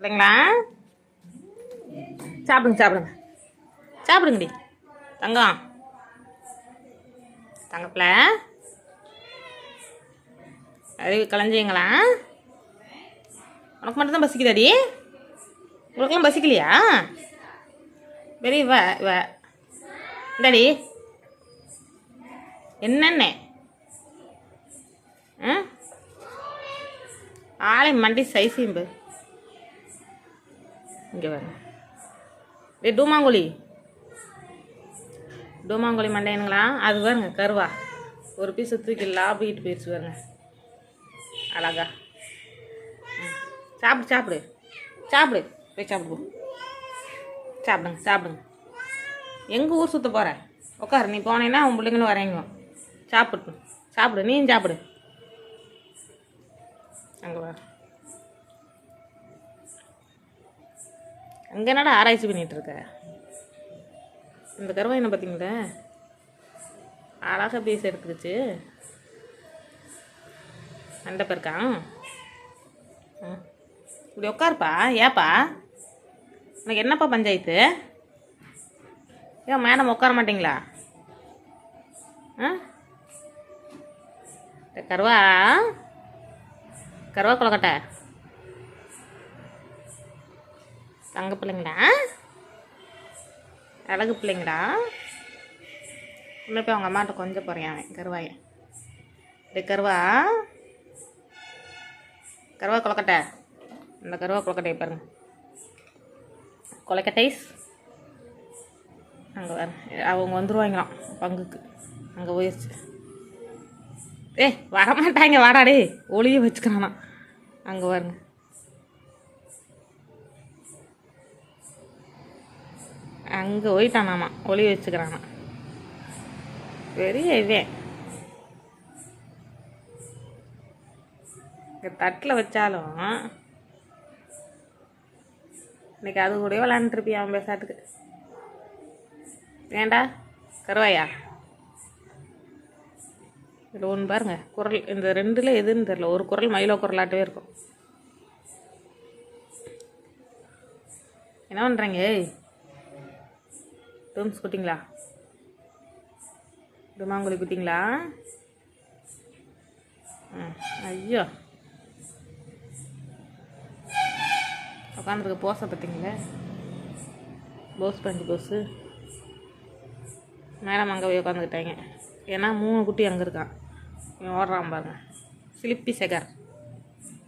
பிள்ளைங்களா சாப்பிடுங்க சாப்பிடுங்க சாப்பிடுங்கடி தங்கம் தங்கப்பில் அறிவு கலைஞ்சிங்களா? உனக்கு மட்டும்தான் பசிக்குதாடி? உனக்கெல்லாம் பசிக்கலையா? வெரி வ இந்தாடி என்னென்ன ஆளை மண்டி சைஸிம்பு இங்கே வர டூமாங்குழி மண்டையனுங்களா? அது பாருங்க கருவா ஒரு பீஸ் தூக்கி லாபிக்கிட்டு போயிடுச்சு பாருங்க அழகா. சாப்பிடு சாப்பிடு சாப்பிடு போய் சாப்பிடு சாப்பிடுங்க சாப்பிடுங்க. எங்கள் ஊர் சுற்ற போகிற உட்காரு, நீ போனேன்னா உன் பிள்ளைங்களும் வரேங்க. சாப்பிடு நீயும் சாப்பிடு. அங்கே வர அங்கே என்னடா ஆராய்ச்சி பண்ணிகிட்ருக்க? இந்த கருவா என்ன பார்த்தீங்களா அழகாக பீஸ் எடுத்துக்கிச்சு. அண்டை பேருக்கான் இப்படி உட்காருப்பா. ஏப்பா உனக்கு என்னப்பா பஞ்சாயத்து? ஏன் மேடம் உட்கார மாட்டிங்களா? கருவா கொலக்கட்டை தங்க பிள்ளைங்களா? அழகு பிள்ளைங்களா? இன்னும் போய் அவங்க அம்மாட்ட கொஞ்சம் போகிறேன் அவன் கருவாயை. கருவா கொலக்கட்டை. இந்த கருவா கொலக்கட்டையை பாருங்க கொலக்கட்டைஸ். அங்கே வர அவங்க வந்துடுவாங்களாம் பங்குக்கு. அங்கே போயிடுச்சு. வரமாட்டாங்க வாடாடே ஒளிய வச்சுக்கிறானா. அங்கே பாருங்க அங்கே போயிட்டானாமா ஒளிய வச்சுக்கிறானா. பெரிய இவன் தட்டில் வச்சாலும் இன்னைக்கு அது கூட விளாண்டுருப்பியா அவன் பேசாட்டுக்கு. ஏண்டா கருவாயா? இதில் ஒன்று பாருங்க குரல், இந்த ரெண்டில் எதுன்னு தெரில. ஒரு குரல் மயிலோ குரலாட்டவே இருக்கும். என்ன பண்ணுறீங்க? டூம்ஸ் குட்டிங்களா? டுமாங்குழி குட்டிங்களா? ஐயோ உட்காந்துருக்க போஸை பார்த்தீங்களே, போஸு மேடம் அங்கே போய் உட்காந்துக்கிட்டாங்க. ஏன்னா 3 குட்டி அங்கே இருக்கான். இவன் ஓடுறான் பாருங்க. சிலிப்பி செகர்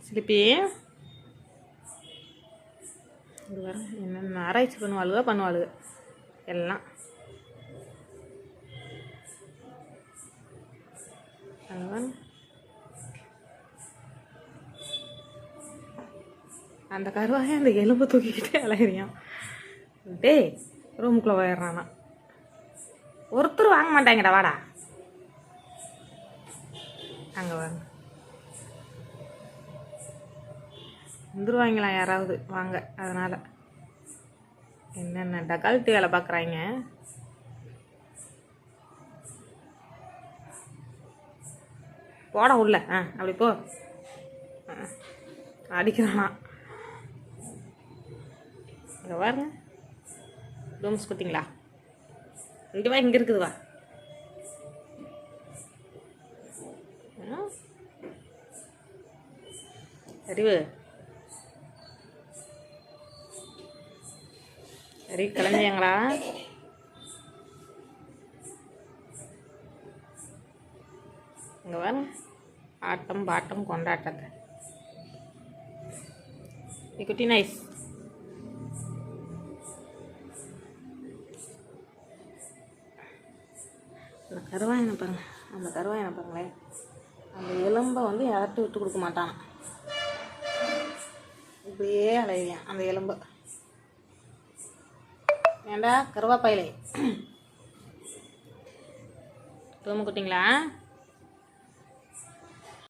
சிலிப்பி இது பாருங்க என்னென்ன ஆராய்ச்சி பண்ணுவாளுக எல்லாம். அங்கே பாருங்க அந்த கருவாயை அந்த எலும்பை தூக்கிக்கிட்டே அலையிறியான். டேய் ரூமுக்குள்ளே போயிடுறானா. ஒருத்தர் வாங்க மாட்டாங்கடா வாடா. அங்கே வாங்க வந்துருவாங்களாம் யாராவது வாங்க. அதனால் என்னென்ன டகால்ட்டி வேலை பார்க்குறாங்க. போட உள்ள அப்படி போ. அடிக்கிறானா. இங்கே பாருங்க டூம்ஸ் குட்டிங்களா? இங்கே வா, இங்கே இருக்குது வா. அறிவு கிளஞ்சிங்களா? இங்கே பாருங்க ஆட்டம் பாட்டம் கொண்டாட்டத்தை. குட்டி நைஸ். அந்த கருவாயனை பாருங்களேன். அந்த எலும்பை வந்து யார்கிட்ட விட்டு கொடுக்க மாட்டான். இப்படியே அலையான் அந்த எலும்பை. ஏண்டா கருவாப்பாயிலே? தூம குட்டிங்களா?